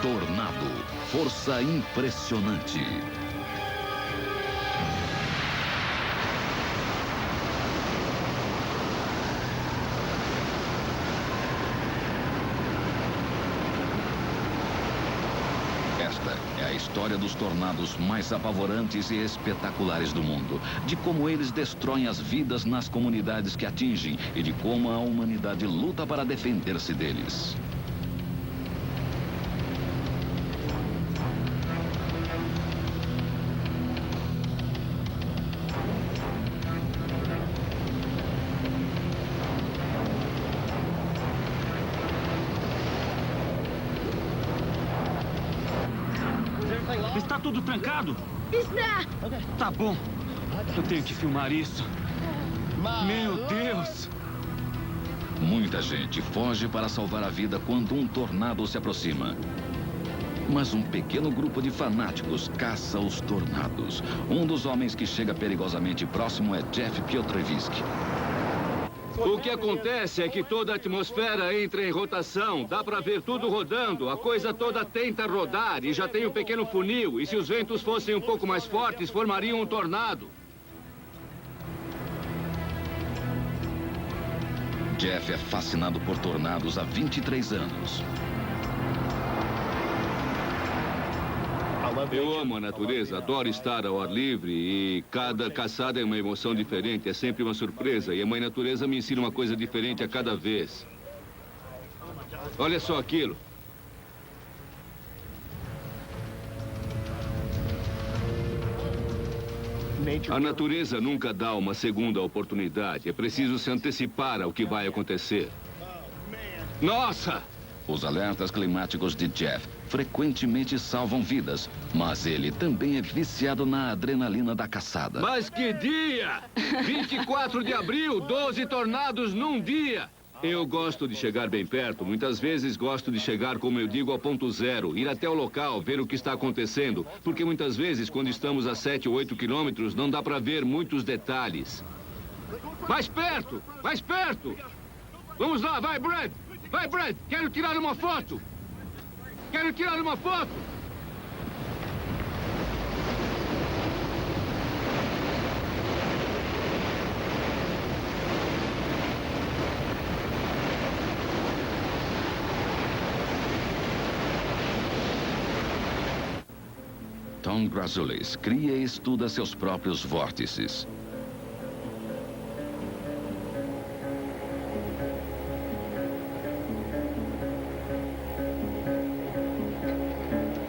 Tornado, força impressionante. Esta é a história dos tornados mais apavorantes e espetaculares do mundo. De como eles destroem as vidas nas comunidades que atingem e de como a humanidade luta para defender-se deles. Está tudo trancado? Está! Tá bom. Eu tenho que filmar isso. Meu Deus! Muita gente foge para salvar a vida quando um tornado se aproxima. Mas um pequeno grupo de fanáticos caça os tornados. Um dos homens que chega perigosamente próximo é Jeff Piotrowski. O que acontece é que toda a atmosfera entra em rotação. Dá para ver tudo rodando. A coisa toda tenta rodar e já tem um pequeno funil. E se os ventos fossem um pouco mais fortes, formariam um tornado. Jeff é fascinado por tornados há 23 anos. Eu amo a natureza, adoro estar ao ar livre e cada caçada é uma emoção diferente, é sempre uma surpresa. E a mãe natureza me ensina uma coisa diferente a cada vez. Olha só aquilo. A natureza nunca dá uma segunda oportunidade. É preciso se antecipar ao que vai acontecer. Nossa! Os alertas climáticos de Jeff frequentemente salvam vidas, mas ele também é viciado na adrenalina da caçada. Mas que dia! 24 de abril, 12 tornados num dia! Eu gosto de chegar bem perto. Muitas vezes gosto de chegar, como eu digo, ao ponto zero. Ir até o local, ver o que está acontecendo. Porque muitas vezes, quando estamos a 7 ou 8 quilômetros, não dá para ver muitos detalhes. Mais perto! Mais perto! Vamos lá, vai, Brad! Vai, Brad! Quero tirar uma foto! Quero tirar uma foto! Tom Grazoulis cria e estuda seus próprios vórtices.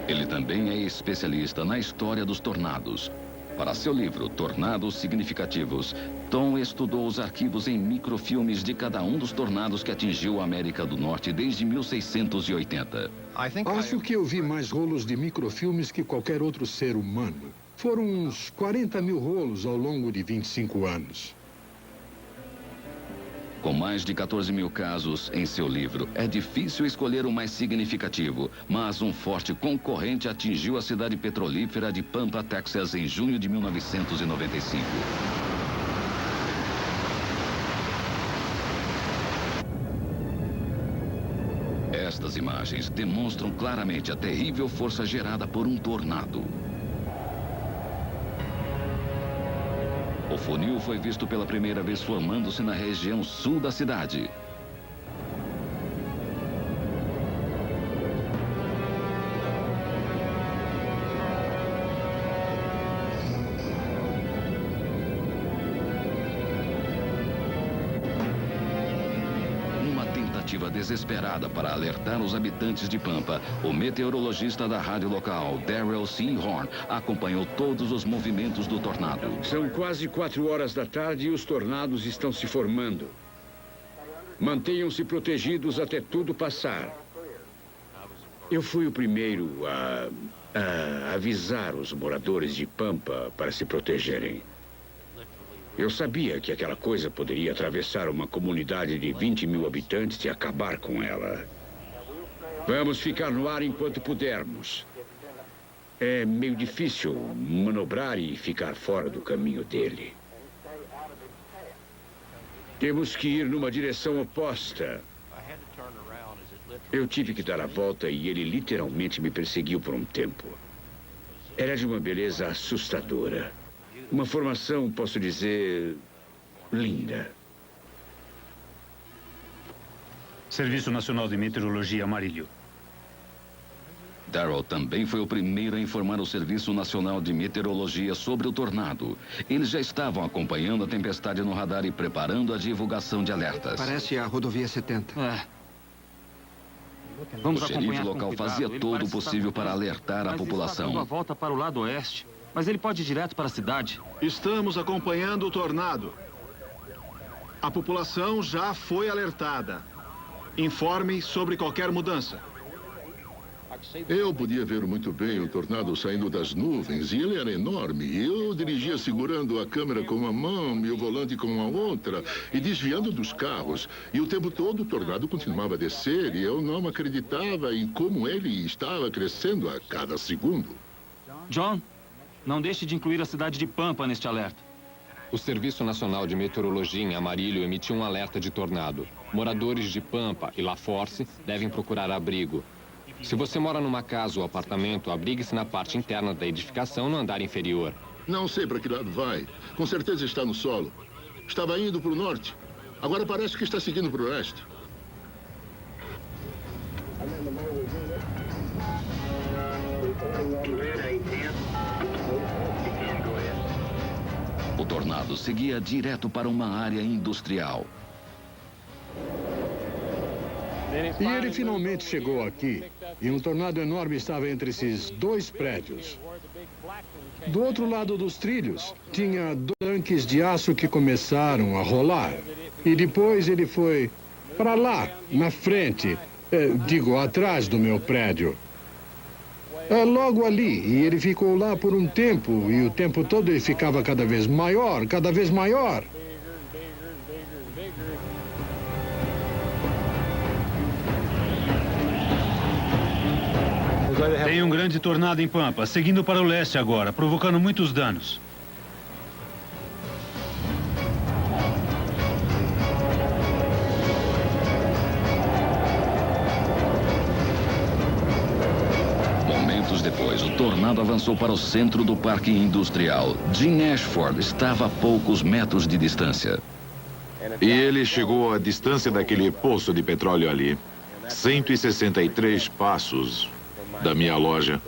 Ele também é especialista na história dos tornados. Para seu livro Tornados Significativos, Tom estudou os arquivos em microfilmes de cada um dos tornados que atingiu a América do Norte desde 1680. Acho que eu vi mais rolos de microfilmes que qualquer outro ser humano. Foram uns 40 mil rolos ao longo de 25 anos. Com mais de 14 mil casos em seu livro, é difícil escolher o mais significativo, mas um forte concorrente atingiu a cidade petrolífera de Pampa, Texas, em junho de 1995. Estas imagens demonstram claramente a terrível força gerada por um tornado. O funil foi visto pela primeira vez formando-se na região sul da cidade. Numa tentativa desesperada para alertar os habitantes de Pampa, o meteorologista da rádio local, Darrell C. Horn, acompanhou todos os movimentos do tornado. São quase 4 horas da tarde e os tornados estão se formando. Mantenham-se protegidos até tudo passar. Eu fui o primeiro a avisar os moradores de Pampa para se protegerem. Eu sabia que aquela coisa poderia atravessar uma comunidade de 20 mil habitantes e acabar com ela. Vamos ficar no ar enquanto pudermos. É meio difícil manobrar e ficar fora do caminho dele. Temos que ir numa direção oposta. Eu tive que dar a volta e ele literalmente me perseguiu por um tempo. Era de uma beleza assustadora. Uma formação, posso dizer, linda. Serviço Nacional de Meteorologia Amarillo. Darrell também foi o primeiro a informar o Serviço Nacional de Meteorologia sobre o tornado. Eles já estavam acompanhando a tempestade no radar e preparando a divulgação de alertas. Parece a rodovia 70. Vamos O xerife acompanhar com local cuidado. fazia Ele todo o parece possível estar para alertar a mas população. Está dando a volta para o lado oeste. Mas ele pode ir direto para a cidade. Estamos acompanhando o tornado. A população já foi alertada. Informe sobre qualquer mudança. Eu podia ver muito bem o tornado saindo das nuvens, e ele era enorme. Eu dirigia segurando a câmera com uma mão e o volante com a outra, e desviando dos carros. E o tempo todo o tornado continuava a descer, e eu não acreditava em como ele estava crescendo a cada segundo. John, não deixe de incluir a cidade de Pampa neste alerta. O Serviço Nacional de Meteorologia em Amarillo emitiu um alerta de tornado. Moradores de Pampa e La Force devem procurar abrigo. Se você mora numa casa ou apartamento, abrigue-se na parte interna da edificação no andar inferior. Não sei para que lado vai. Com certeza está no solo. Estava indo para o norte. Agora parece que está seguindo para o oeste. O tornado seguia direto para uma área industrial. E ele finalmente chegou aqui. E um tornado enorme estava entre esses dois prédios. Do outro lado dos trilhos, tinha tanques de aço que começaram a rolar. E depois ele foi para lá, na frente. Atrás do meu prédio. Logo ali. E ele ficou lá por um tempo. E o tempo todo ele ficava cada vez maior, cada vez maior. Tem um grande tornado em Pampa, seguindo para o leste agora, provocando muitos danos. Momentos depois, o tornado avançou para o centro do parque industrial. Jim Ashford estava a poucos metros de distância. E ele chegou à distância daquele poço de petróleo ali. 163 passos da minha loja.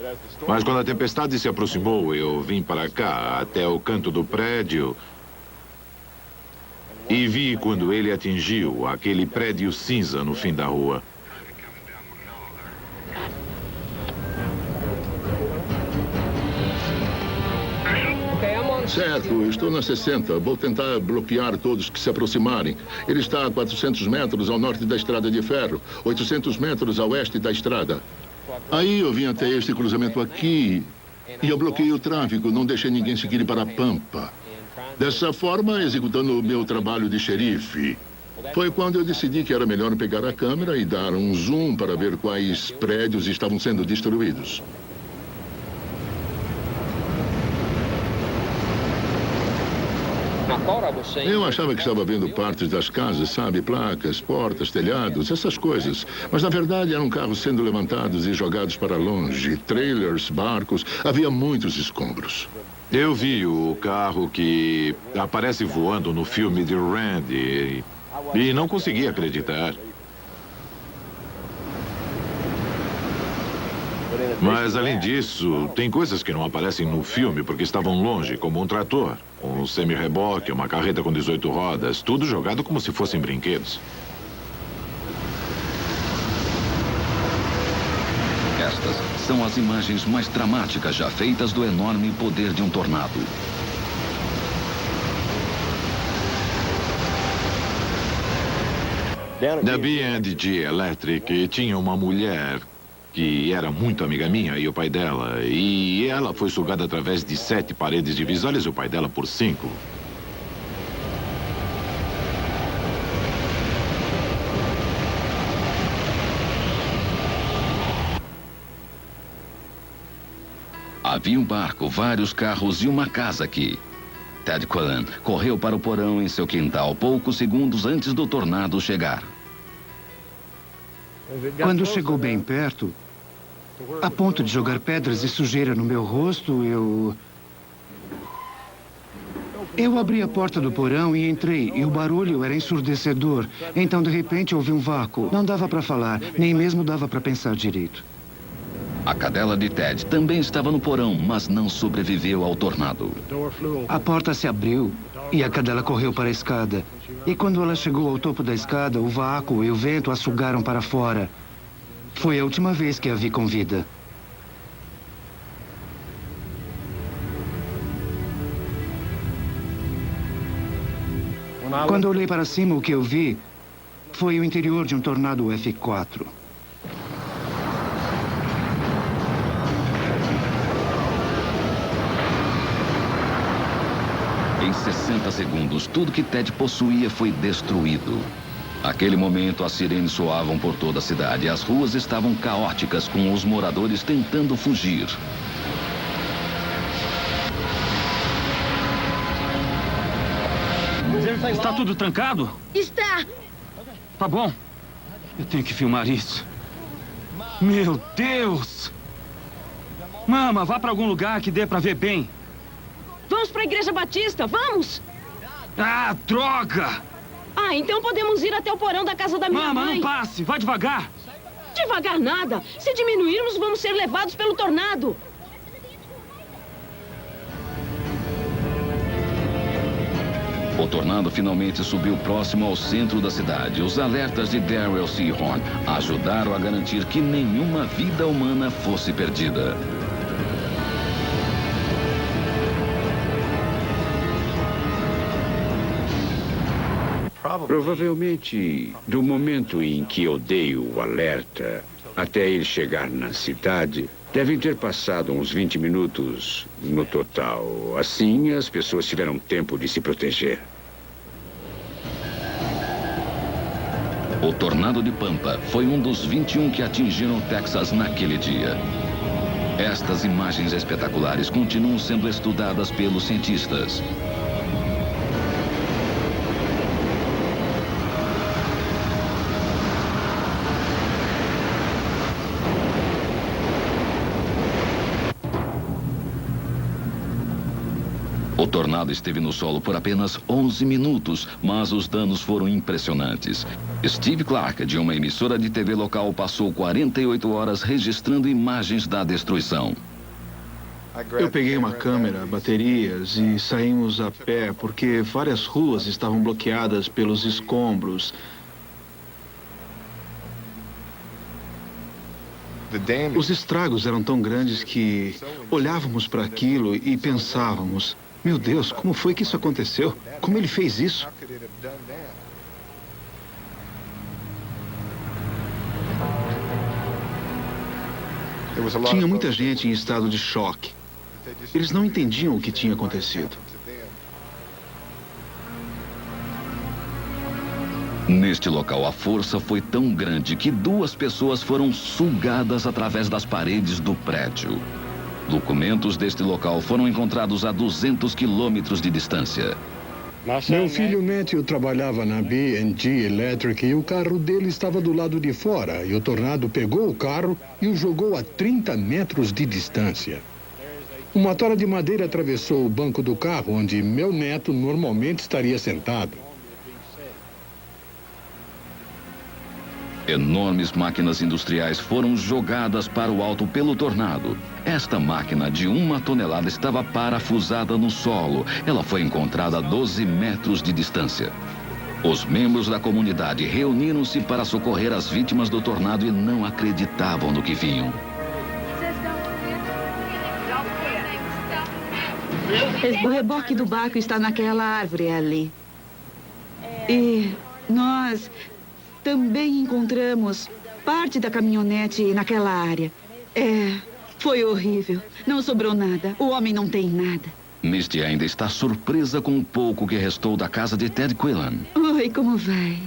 Mas quando a tempestade se aproximou, eu vim para cá, até o canto do prédio. E vi quando ele atingiu aquele prédio cinza no fim da rua. Certo, estou na 60. Vou tentar bloquear todos que se aproximarem. Ele está a 400 metros ao norte da estrada de ferro, 800 metros a oeste da estrada. Aí eu vim até este cruzamento aqui e eu bloqueei o tráfego, não deixei ninguém seguir para a Pampa. Dessa forma, executando o meu trabalho de xerife. Foi quando eu decidi que era melhor pegar a câmera e dar um zoom para ver quais prédios estavam sendo destruídos. Eu achava que estava vendo partes das casas, sabe? Placas, portas, telhados, essas coisas. Mas, na verdade, eram carros sendo levantados e jogados para longe. Trailers, barcos. Havia muitos escombros. Eu vi o carro que aparece voando no filme de Randy e não consegui acreditar. Mas, além disso, tem coisas que não aparecem no filme porque estavam longe, como um trator, um semi-reboque, uma carreta com 18 rodas, tudo jogado como se fossem brinquedos. Estas são as imagens mais dramáticas já feitas do enorme poder de um tornado. Na B&G Electric tinha uma mulher que era muito amiga minha e o pai dela. E ela foi sugada através de 7 paredes divisórias e o pai dela por 5. Havia um barco, vários carros e uma casa aqui. Ted Cullen correu para o porão em seu quintal poucos segundos antes do tornado chegar. Quando chegou bem perto, a ponto de jogar pedras e sujeira no meu rosto, eu abri a porta do porão e entrei, e o barulho era ensurdecedor. Então, de repente, houve um vácuo. Não dava para falar, nem mesmo dava para pensar direito. A cadela de Ted também estava no porão, mas não sobreviveu ao tornado. A porta se abriu e a cadela correu para a escada. E quando ela chegou ao topo da escada, o vácuo e o vento a sugaram para fora. Foi a última vez que a vi com vida. Quando olhei para cima, o que eu vi foi o interior de um tornado F4. Em 60 segundos, tudo que Ted possuía foi destruído. Naquele momento, as sirenes soavam por toda a cidade e as ruas estavam caóticas, com os moradores tentando fugir. Está tudo trancado? Está! Tá bom. Eu tenho que filmar isso. Meu Deus! Mama, vá para algum lugar que dê para ver bem. Vamos para a Igreja Batista, vamos! Ah, droga! Ah, então podemos ir até o porão da casa da minha mãe. Mama, não passe, vai devagar. Devagar nada. Se diminuirmos, vamos ser levados pelo tornado. O tornado finalmente subiu próximo ao centro da cidade. Os alertas de Darrell Seahorn ajudaram a garantir que nenhuma vida humana fosse perdida. Provavelmente, do momento em que eu dei o alerta até ele chegar na cidade, devem ter passado uns 20 minutos no total. Assim, as pessoas tiveram tempo de se proteger. O tornado de Pampa foi um dos 21 que atingiram o Texas naquele dia. Estas imagens espetaculares continuam sendo estudadas pelos cientistas. O tornado esteve no solo por apenas 11 minutos, mas os danos foram impressionantes. Steve Clark, de uma emissora de TV local, passou 48 horas registrando imagens da destruição. Eu peguei uma câmera, baterias e saímos a pé porque várias ruas estavam bloqueadas pelos escombros. Os estragos eram tão grandes que olhávamos para aquilo e pensávamos: meu Deus, como foi que isso aconteceu? Como ele fez isso? Tinha muita gente em estado de choque. Eles não entendiam o que tinha acontecido. Neste local, a força foi tão grande que 2 pessoas foram sugadas através das paredes do prédio. Documentos deste local foram encontrados a 200 quilômetros de distância. Meu filho Matthew trabalhava na B&G Electric e o carro dele estava do lado de fora. E o tornado pegou o carro e o jogou a 30 metros de distância. Uma tora de madeira atravessou o banco do carro, onde meu neto normalmente estaria sentado. Enormes máquinas industriais foram jogadas para o alto pelo tornado. Esta máquina de 1 tonelada estava parafusada no solo. Ela foi encontrada a 12 metros de distância. Os membros da comunidade reuniram-se para socorrer as vítimas do tornado e não acreditavam no que viam. O reboque do barco está naquela árvore ali. E nós também encontramos parte da caminhonete naquela área. Foi horrível. Não sobrou nada. O homem não tem nada. Misty ainda está surpresa com o pouco que restou da casa de Ted Quillen. Oi, como vai?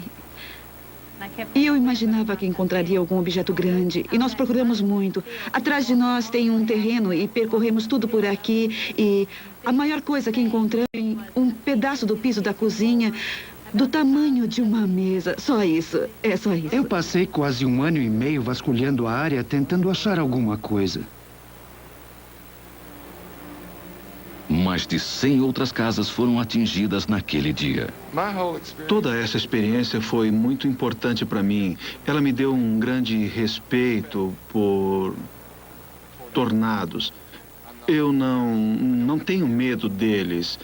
E eu imaginava que encontraria algum objeto grande. E nós procuramos muito. Atrás de nós tem um terreno e percorremos tudo por aqui. E a maior coisa que encontramos é um pedaço do piso da cozinha. do tamanho de uma mesa. Só isso. É só isso. Eu passei quase 1 ano e meio vasculhando a área, tentando achar alguma coisa. Mais de 100 outras casas foram atingidas naquele dia. Toda essa experiência foi muito importante para mim. Ela me deu um grande respeito por tornados. Eu não tenho medo deles,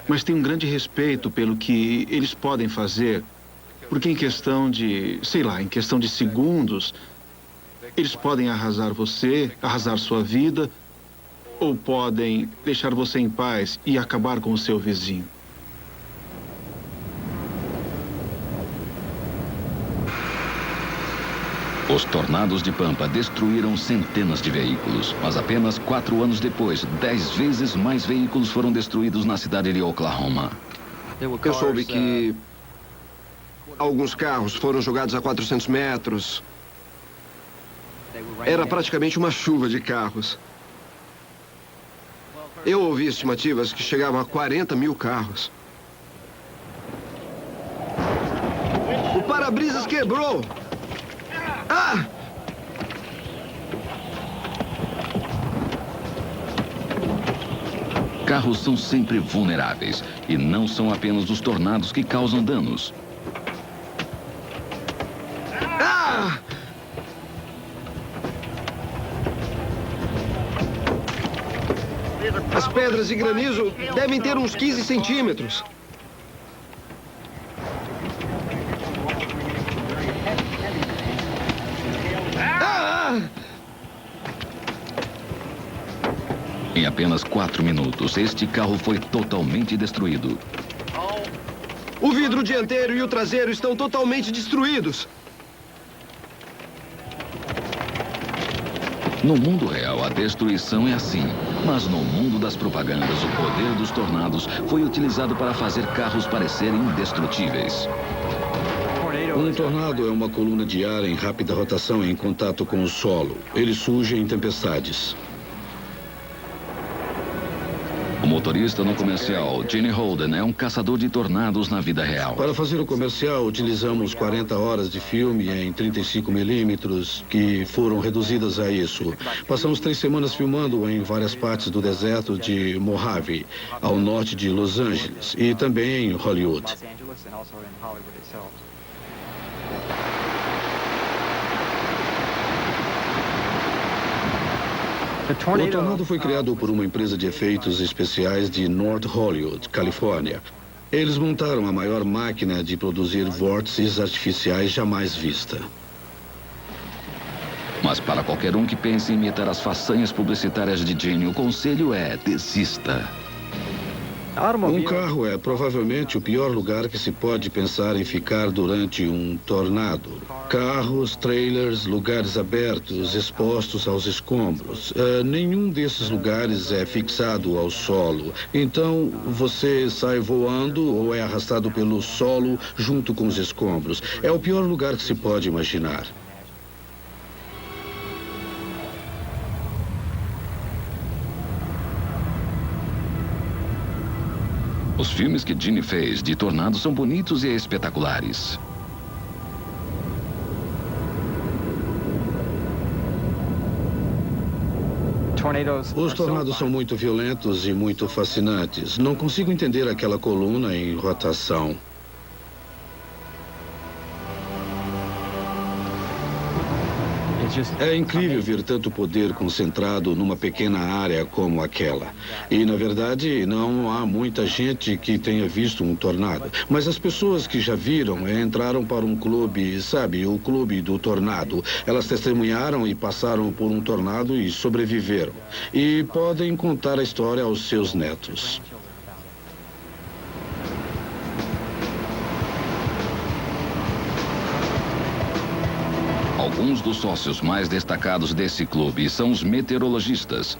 mas tenho um grande respeito pelo que eles podem fazer. Porque em questão de, em questão de segundos, eles podem arrasar você, arrasar sua vida, ou podem deixar você em paz e acabar com o seu vizinho. Os tornados de Pampa destruíram centenas de veículos, mas apenas 4 anos depois, 10 vezes mais veículos foram destruídos na cidade de Oklahoma. Eu soube que alguns carros foram jogados a 400 metros. Era praticamente uma chuva de carros. Eu ouvi estimativas que chegavam a 40 mil carros. O para-brisas quebrou! Ah! Carros são sempre vulneráveis e não são apenas os tornados que causam danos. Ah! As pedras de granizo devem ter uns 15 centímetros. Em apenas 4 minutos, este carro foi totalmente destruído. O vidro dianteiro e o traseiro estão totalmente destruídos. No mundo real, a destruição é assim. Mas no mundo das propagandas, o poder dos tornados foi utilizado para fazer carros parecerem indestrutíveis. Um tornado é uma coluna de ar em rápida rotação em contato com o solo. Ele surge em tempestades. O motorista no comercial, Gene Holden, é um caçador de tornados na vida real. Para fazer o comercial, utilizamos 40 horas de filme em 35 milímetros, que foram reduzidas a isso. Passamos 3 semanas filmando em várias partes do deserto de Mojave, ao norte de Los Angeles, e também em Hollywood. O tornado foi criado por uma empresa de efeitos especiais de North Hollywood, Califórnia. Eles montaram a maior máquina de produzir vórtices artificiais jamais vista. Mas para qualquer um que pense em imitar as façanhas publicitárias de Gene, o conselho é: desista. Um carro é provavelmente o pior lugar que se pode pensar em ficar durante um tornado. Carros, trailers, lugares abertos, expostos aos escombros. Nenhum desses lugares é fixado ao solo. Então, você sai voando ou é arrastado pelo solo junto com os escombros. É o pior lugar que se pode imaginar. Os filmes que Gene fez de tornados são bonitos e espetaculares. Os tornados são muito violentos e muito fascinantes. Não consigo entender aquela coluna em rotação. É incrível ver tanto poder concentrado numa pequena área como aquela. E, na verdade, não há muita gente que tenha visto um tornado. Mas as pessoas que já viram entraram para um clube, sabe, o clube do tornado. Elas testemunharam e passaram por um tornado e sobreviveram. E podem contar a história aos seus netos. Alguns dos sócios mais destacados desse clube são os meteorologistas.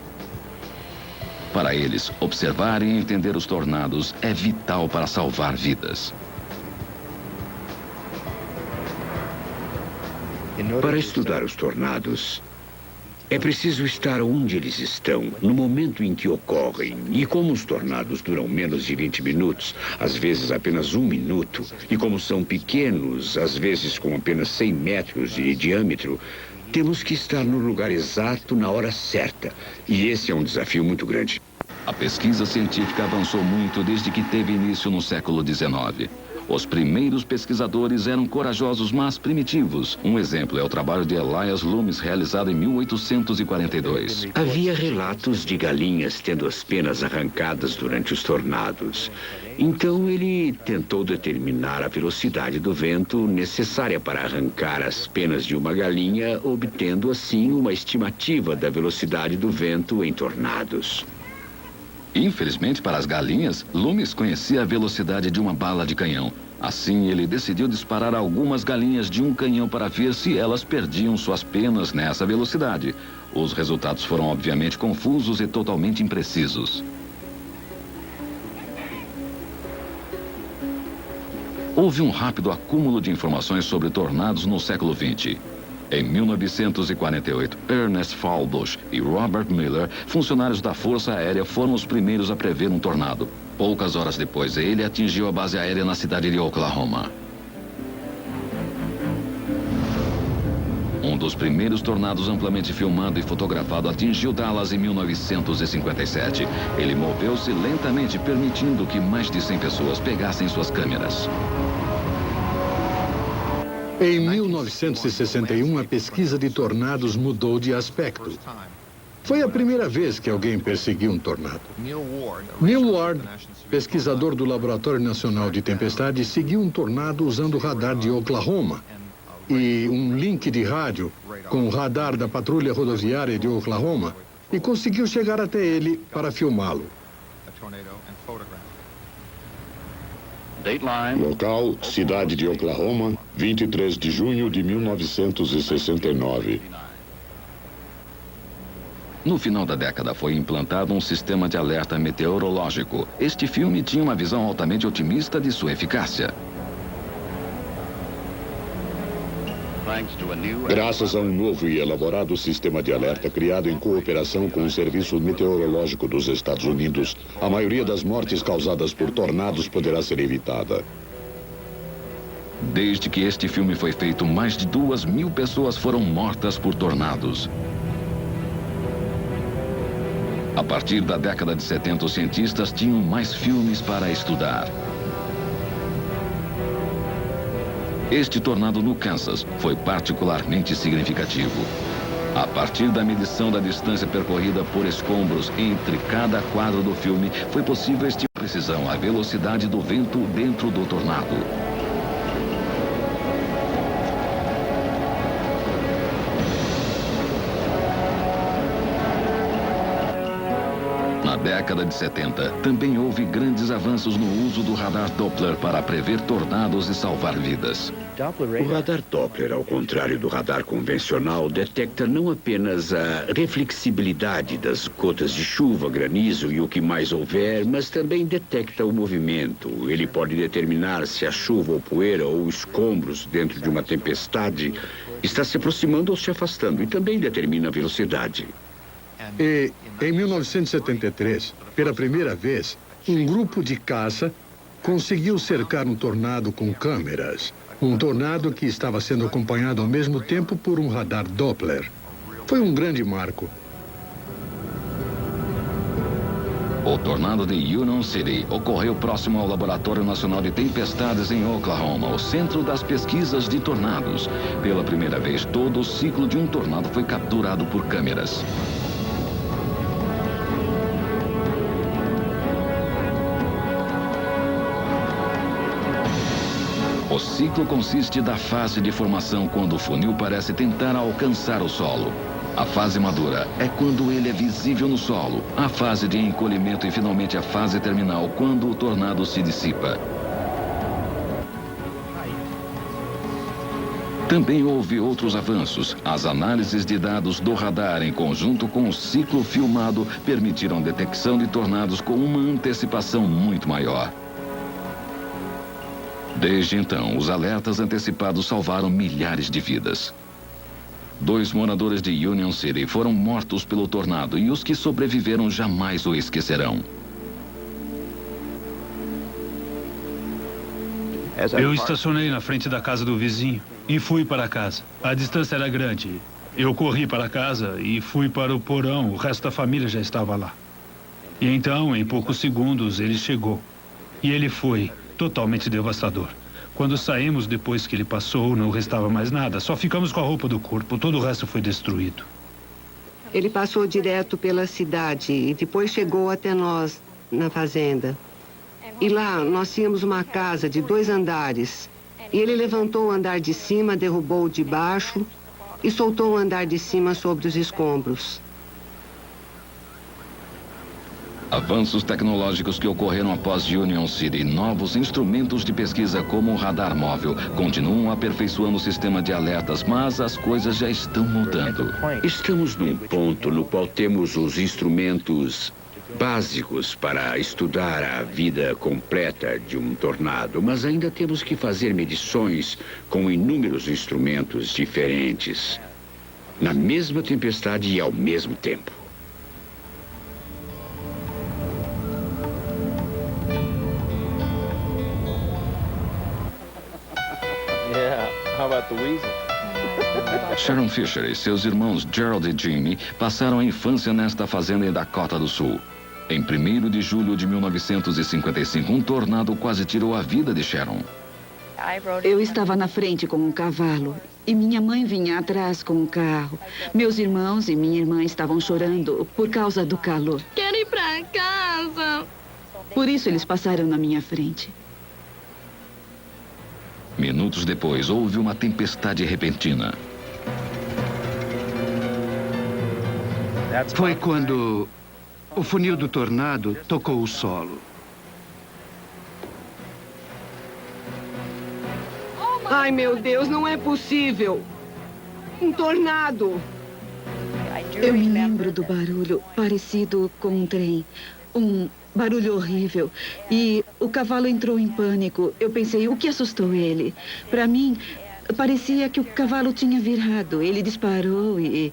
Para eles, observar e entender os tornados é vital para salvar vidas. Para estudar os tornados, É preciso estar onde eles estão, no momento em que ocorrem. E como os tornados duram menos de 20 minutos, às vezes apenas 1 minuto, e como são pequenos, às vezes com apenas 100 metros de diâmetro, temos que estar no lugar exato na hora certa. E esse é um desafio muito grande. A pesquisa científica avançou muito desde que teve início no século XIX. Os primeiros pesquisadores eram corajosos, mas primitivos. Um exemplo é o trabalho de Elias Loomis, realizado em 1842. Havia relatos de galinhas tendo as penas arrancadas durante os tornados. Então ele tentou determinar a velocidade do vento necessária para arrancar as penas de uma galinha, obtendo assim uma estimativa da velocidade do vento em tornados. Infelizmente para as galinhas, Loomis conhecia a velocidade de uma bala de canhão. Assim, ele decidiu disparar algumas galinhas de um canhão para ver se elas perdiam suas penas nessa velocidade. Os resultados foram obviamente confusos e totalmente imprecisos. Houve um rápido acúmulo de informações sobre tornados no século XX. Em 1948, Ernest Fallbush e Robert Miller, funcionários da Força Aérea, foram os primeiros a prever um tornado. Poucas horas depois, ele atingiu a base aérea na cidade de Oklahoma. Um dos primeiros tornados amplamente filmado e fotografado atingiu Dallas em 1957. Ele moveu-se lentamente, permitindo que mais de 100 pessoas pegassem suas câmeras. Em 1961, a pesquisa de tornados mudou de aspecto. Foi a primeira vez que alguém perseguiu um tornado. Neil Ward, pesquisador do Laboratório Nacional de Tempestades, seguiu um tornado usando o radar de Oklahoma e um link de rádio com o radar da Patrulha Rodoviária de Oklahoma e conseguiu chegar até ele para filmá-lo. Local, cidade de Oklahoma, 23 de junho de 1969. No final da década foi implantado um sistema de alerta meteorológico. Este filme tinha uma visão altamente otimista de sua eficácia. Graças a um novo e elaborado sistema de alerta criado em cooperação com o Serviço Meteorológico dos Estados Unidos, a maioria das mortes causadas por tornados poderá ser evitada. Desde que este filme foi feito, mais de 2.000 pessoas foram mortas por tornados. A partir da década de 70, os cientistas tinham mais filmes para estudar. Este tornado no Kansas foi particularmente significativo. A partir da medição da distância percorrida por escombros entre cada quadro do filme, foi possível estimar com precisão a velocidade do vento dentro do tornado. Na década de 70, também houve grandes avanços no uso do radar Doppler para prever tornados e salvar vidas. O radar Doppler, ao contrário do radar convencional, detecta não apenas a reflexibilidade das gotas de chuva, granizo e o que mais houver, mas também detecta o movimento. Ele pode determinar se a chuva ou poeira ou escombros dentro de uma tempestade está se aproximando ou se afastando, e também determina a velocidade. E, em 1973, pela primeira vez, um grupo de caça conseguiu cercar um tornado com câmeras. Um tornado que estava sendo acompanhado ao mesmo tempo por um radar Doppler. Foi um grande marco. O tornado de Union City ocorreu próximo ao Laboratório Nacional de Tempestades em Oklahoma, o centro das pesquisas de tornados. Pela primeira vez, todo o ciclo de um tornado foi capturado por câmeras. O ciclo consiste da fase de formação, quando o funil parece tentar alcançar o solo. A fase madura é quando ele é visível no solo. A fase de encolhimento e finalmente a fase terminal, quando o tornado se dissipa. Também houve outros avanços. As análises de dados do radar, em conjunto com o ciclo filmado, permitiram a detecção de tornados com uma antecipação muito maior. Desde então, os alertas antecipados salvaram milhares de vidas. 2 moradores de Union City foram mortos pelo tornado e os que sobreviveram jamais o esquecerão. Eu estacionei na frente da casa do vizinho e fui para casa. A distância era grande. Eu corri para casa e fui para o porão. O resto da família já estava lá. E então, em poucos segundos, ele chegou. E ele foi totalmente devastador. Quando saímos depois que ele passou, não restava mais nada. Só ficamos com a roupa do corpo. Todo o resto foi destruído. Ele passou direto pela cidade e depois chegou até nós, na fazenda. E lá nós tínhamos uma casa de 2 andares. E ele levantou o andar de cima, derrubou o de baixo e soltou o andar de cima sobre os escombros. Avanços tecnológicos que ocorreram após Union City e novos instrumentos de pesquisa como o radar móvel continuam aperfeiçoando o sistema de alertas, mas as coisas já estão mudando. Estamos num ponto no qual temos os instrumentos básicos para estudar a vida completa de um tornado, mas ainda temos que fazer medições com inúmeros instrumentos diferentes, na mesma tempestade e ao mesmo tempo. Sharon Fisher e seus irmãos Gerald e Jimmy passaram a infância nesta fazenda em Dakota do Sul. Em 1º de julho de 1955, um tornado quase tirou a vida de Sharon. Eu estava na frente com um cavalo e minha mãe vinha atrás com um carro. Meus irmãos e minha irmã estavam chorando por causa do calor. Quero ir pra casa. Por isso eles passaram na minha frente. Minutos depois, houve uma tempestade repentina. Foi quando o funil do tornado tocou o solo. Ai, meu Deus, não é possível! Um tornado! Eu me lembro do barulho parecido com um trem. Um barulho horrível. E o cavalo entrou em pânico. Eu pensei, o que assustou ele? Para mim, parecia que o cavalo tinha virado. Ele disparou e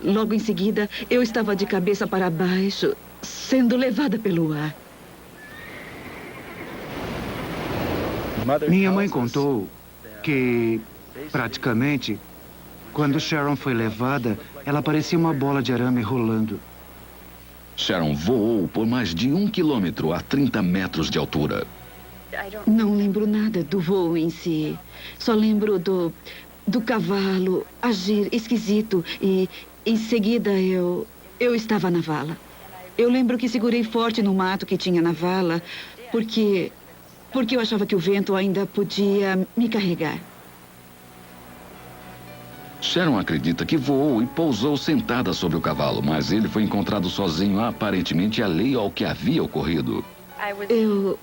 logo em seguida eu estava de cabeça para baixo, sendo levada pelo ar. Minha mãe contou que, praticamente, quando Sharon foi levada, ela parecia uma bola de arame rolando. Sharon voou por mais de 1 quilômetro a 30 metros de altura. Não lembro nada do voo em si. Só lembro do cavalo agir esquisito e, em seguida, eu estava na vala. Eu lembro que segurei forte no mato que tinha na vala, porque eu achava que o vento ainda podia me carregar. Sharon acredita que voou e pousou sentada sobre o cavalo, mas ele foi encontrado sozinho, aparentemente alheio ao que havia ocorrido. Eu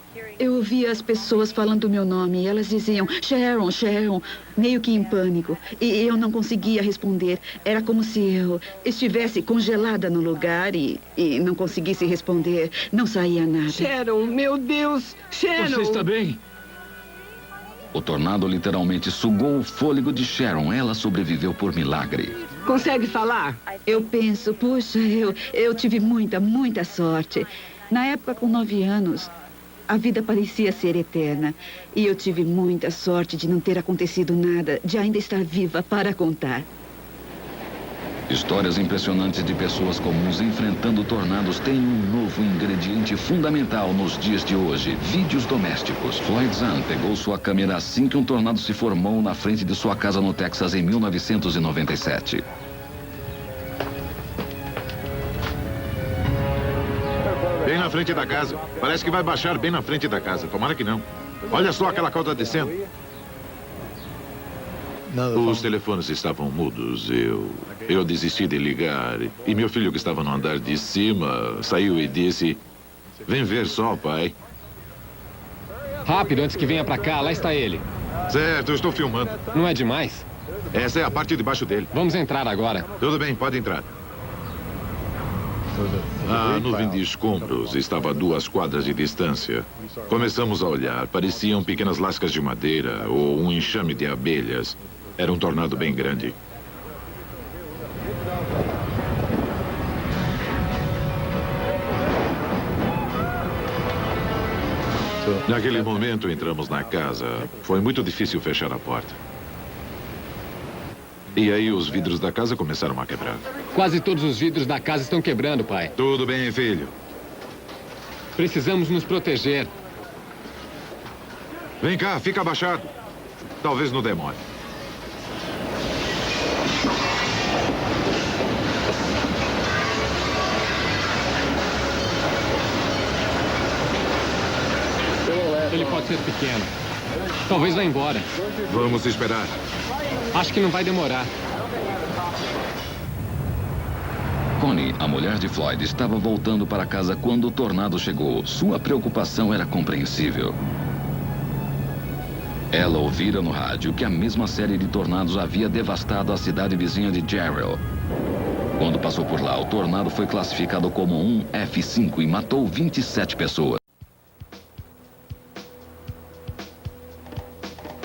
ouvia as pessoas falando meu nome e elas diziam Sharon, Sharon, meio que em pânico. E eu não conseguia responder. Era como se eu estivesse congelada no lugar e não conseguisse responder. Não saía nada. Sharon, meu Deus! Sharon! Você está bem? O tornado literalmente sugou o fôlego de Sharon. Ela sobreviveu por milagre. Consegue falar? Eu penso, puxa, eu tive muita sorte. Na época, com 9 anos, a vida parecia ser eterna. E eu tive muita sorte de não ter acontecido nada, de ainda estar viva para contar. Histórias impressionantes de pessoas comuns enfrentando tornados têm um novo ingrediente fundamental nos dias de hoje: vídeos domésticos. Floyd Zahn pegou sua câmera assim que um tornado se formou na frente de sua casa no Texas em 1997. Bem na frente da casa. Parece que vai baixar bem na frente da casa. Tomara que não. Olha só aquela cauda descendo. Os telefones estavam mudos. Eu desisti de ligar. E meu filho, que estava no andar de cima, saiu e disse: "Vem ver só, pai." Rápido, antes que venha pra cá. Lá está ele. Certo, eu estou filmando. Não é demais? Essa é a parte de baixo dele. Vamos entrar agora. Tudo bem, pode entrar. A nuvem de escombros estava a 2 quadras de distância. Começamos a olhar. Pareciam pequenas lascas de madeira ou um enxame de abelhas. Era um tornado bem grande. Naquele momento, entramos na casa. Foi muito difícil fechar a porta. E aí, os vidros da casa começaram a quebrar. Quase todos os vidros da casa estão quebrando, pai. Tudo bem, filho. Precisamos nos proteger. Vem cá, fica abaixado. Talvez não demore. Ele pode ser pequeno. Talvez vá embora. Vamos esperar. Acho que não vai demorar. Connie, a mulher de Floyd, estava voltando para casa quando o tornado chegou. Sua preocupação era compreensível. Ela ouvira no rádio que a mesma série de tornados havia devastado a cidade vizinha de Jarrell. Quando passou por lá, o tornado foi classificado como um F5 e matou 27 pessoas.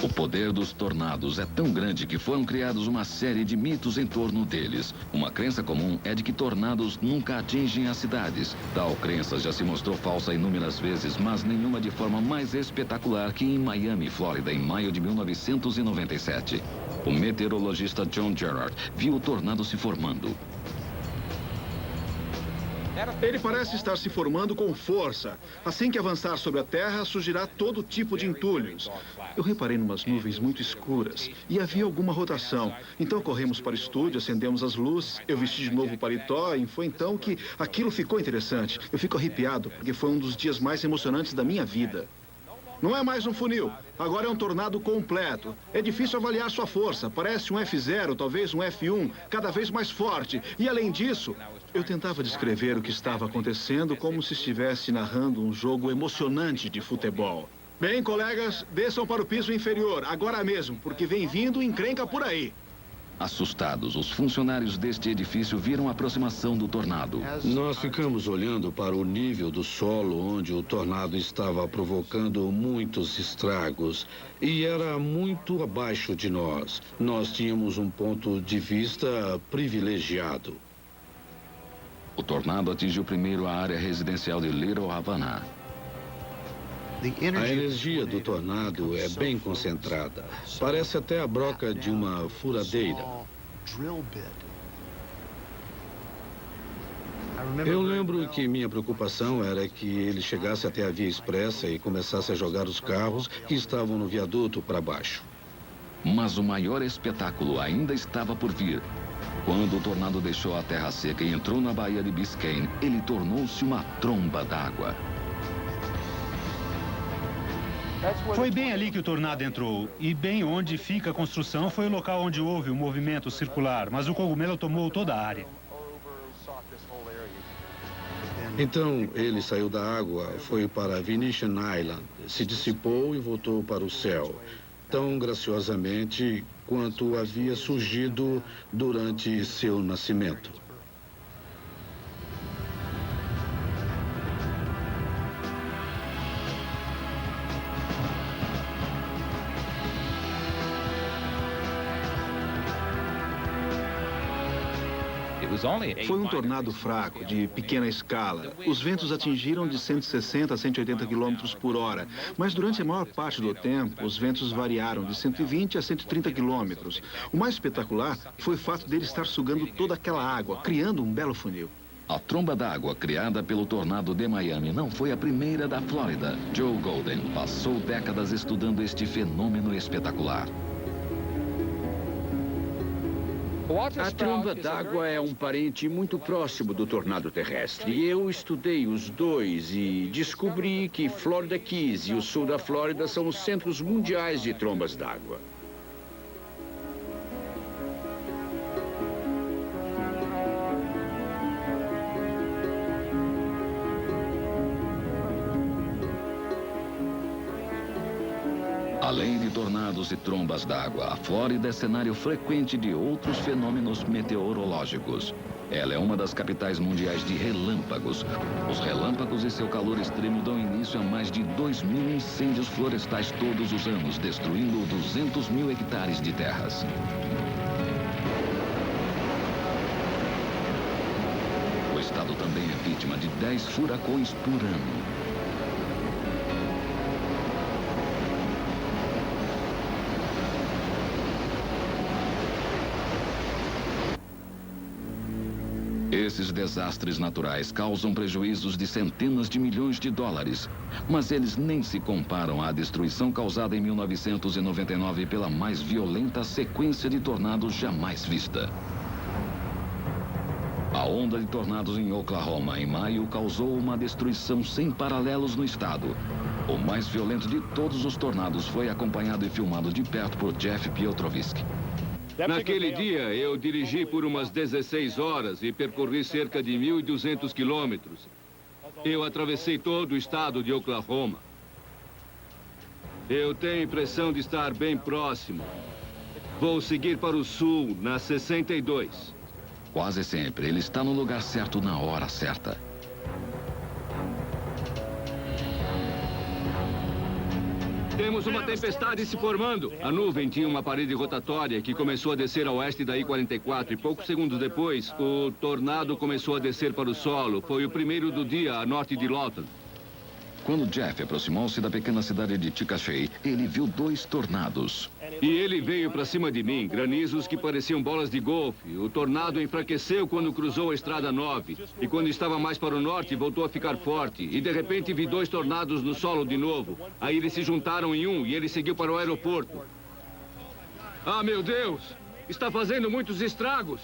O poder dos tornados é tão grande que foram criados uma série de mitos em torno deles. Uma crença comum é de que tornados nunca atingem as cidades. Tal crença já se mostrou falsa inúmeras vezes, mas nenhuma de forma mais espetacular que em Miami, Flórida, em maio de 1997. O meteorologista John Gerard viu o tornado se formando. Ele parece estar se formando com força. Assim que avançar sobre a Terra, surgirá todo tipo de entulhos. Eu reparei numas nuvens muito escuras e havia alguma rotação. Então corremos para o estúdio, acendemos as luzes, eu vesti de novo o paletó e foi então que aquilo ficou interessante. Eu fico arrepiado porque foi um dos dias mais emocionantes da minha vida. Não é mais um funil, agora é um tornado completo. É difícil avaliar sua força, parece um F0, talvez um F1, cada vez mais forte. E além disso, eu tentava descrever o que estava acontecendo como se estivesse narrando um jogo emocionante de futebol. Bem, colegas, desçam para o piso inferior, agora mesmo, porque vem vindo encrenca por aí. Assustados, os funcionários deste edifício viram a aproximação do tornado. Nós ficamos olhando para o nível do solo onde o tornado estava provocando muitos estragos e era muito abaixo de nós. Nós tínhamos um ponto de vista privilegiado. O tornado atingiu primeiro a área residencial de Little Havana. A energia do tornado é bem concentrada. Parece até a broca de uma furadeira. Eu lembro que minha preocupação era que ele chegasse até a via expressa e começasse a jogar os carros que estavam no viaduto para baixo. Mas o maior espetáculo ainda estava por vir. Quando o tornado deixou a terra seca e entrou na Baía de Biscayne, ele tornou-se uma tromba d'água. Foi bem ali que o tornado entrou. E bem onde fica a construção foi o local onde houve o movimento circular. Mas o cogumelo tomou toda a área. Então, ele saiu da água, foi para Venetian Island, se dissipou e voltou para o céu. Tão graciosamente quanto havia surgido durante seu nascimento. Foi um tornado fraco, de pequena escala. Os ventos atingiram de 160 a 180 quilômetros por hora. Mas durante a maior parte do tempo, os ventos variaram de 120 a 130 quilômetros. O mais espetacular foi o fato dele estar sugando toda aquela água, criando um belo funil. A tromba d'água criada pelo tornado de Miami não foi a primeira da Flórida. Joe Golden passou décadas estudando este fenômeno espetacular. A tromba d'água é um parente muito próximo do tornado terrestre. Eu estudei os dois e descobri que Florida Keys e o sul da Flórida são os centros mundiais de trombas d'água. Além de tornados e trombas d'água, a Flórida é cenário frequente de outros fenômenos meteorológicos. Ela é uma das capitais mundiais de relâmpagos. Os relâmpagos e seu calor extremo dão início a mais de 2.000 incêndios florestais todos os anos, destruindo 200.000 hectares de terras. O estado também é vítima de 10 furacões por ano. Esses desastres naturais causam prejuízos de centenas de milhões de dólares, mas eles nem se comparam à destruição causada em 1999 pela mais violenta sequência de tornados jamais vista. A onda de tornados em Oklahoma, em maio, causou uma destruição sem paralelos no estado. O mais violento de todos os tornados foi acompanhado e filmado de perto por Jeff Piotrowski. Naquele dia, eu dirigi por umas 16 horas e percorri cerca de 1.200 quilômetros. Eu atravessei todo o estado de Oklahoma. Eu tenho a impressão de estar bem próximo. Vou seguir para o sul, na 62. Quase sempre, ele está no lugar certo na hora certa. Temos uma tempestade se formando. A nuvem tinha uma parede rotatória que começou a descer a oeste da I-44 e poucos segundos depois, o tornado começou a descer para o solo. Foi o primeiro do dia a norte de Lawton. Quando Jeff aproximou-se da pequena cidade de Chickasha, ele viu 2 tornados. E ele veio para cima de mim, granizos que pareciam bolas de golfe. O tornado enfraqueceu quando cruzou a Estrada 9. E quando estava mais para o norte, voltou a ficar forte. E de repente vi 2 tornados no solo de novo. Aí eles se juntaram em um e ele seguiu para o aeroporto. Ah, meu Deus! Está fazendo muitos estragos!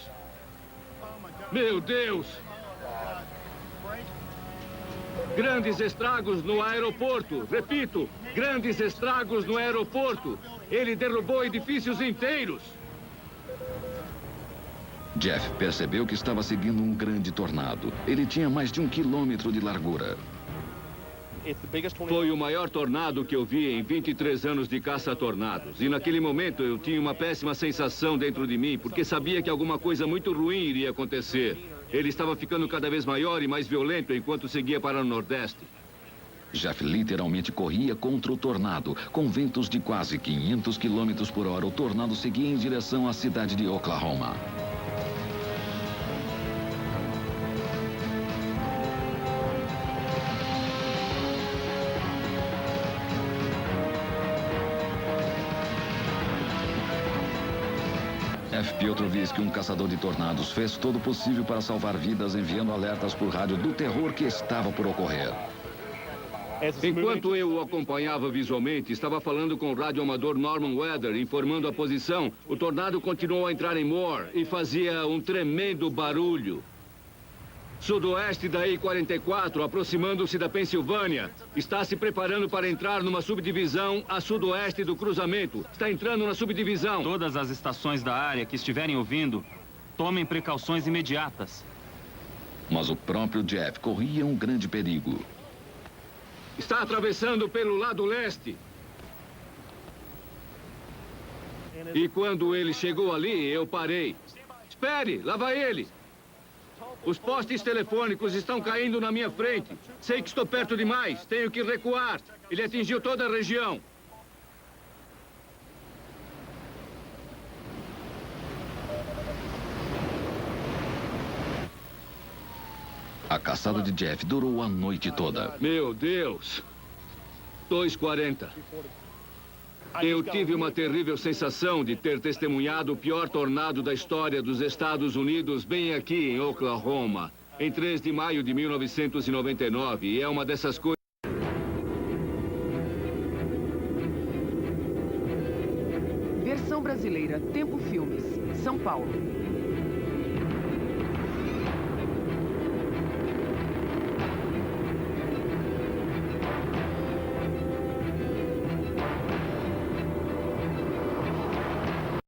Meu Deus! Grandes estragos no aeroporto. Repito, grandes estragos no aeroporto. Ele derrubou edifícios inteiros. Jeff percebeu que estava seguindo um grande tornado. Ele tinha mais de 1 quilômetro de largura. Foi o maior tornado que eu vi em 23 anos de caça a tornados. E naquele momento eu tinha uma péssima sensação dentro de mim, porque sabia que alguma coisa muito ruim iria acontecer. Ele estava ficando cada vez maior e mais violento enquanto seguia para o nordeste. Jeff literalmente corria contra o tornado. Com ventos de quase 500 quilômetros por hora, o tornado seguia em direção à cidade de Oklahoma. Jeff Piotrowski, um caçador de tornados, fez todo o possível para salvar vidas, enviando alertas por rádio do terror que estava por ocorrer. Enquanto eu o acompanhava visualmente, estava falando com o radioamador Norman Weather, informando a posição. O tornado continuou a entrar em Moore e fazia um tremendo barulho. Sudoeste da I-44, aproximando-se da Pensilvânia. Está se preparando para entrar numa subdivisão a sudoeste do cruzamento. Está entrando na subdivisão. Todas as estações da área que estiverem ouvindo, tomem precauções imediatas. Mas o próprio Jeff corria um grande perigo. Está atravessando pelo lado leste. E quando ele chegou ali, eu parei. Espere, lá vai ele. Os postes telefônicos estão caindo na minha frente. Sei que estou perto demais. Tenho que recuar. Ele atingiu toda a região. A caçada de Jeff durou a noite toda. Meu Deus! 2:40. Eu tive uma terrível sensação de ter testemunhado o pior tornado da história dos Estados Unidos bem aqui em Oklahoma, em 3 de maio de 1999. E é uma dessas coisas... Versão brasileira, Tempo Filmes, São Paulo.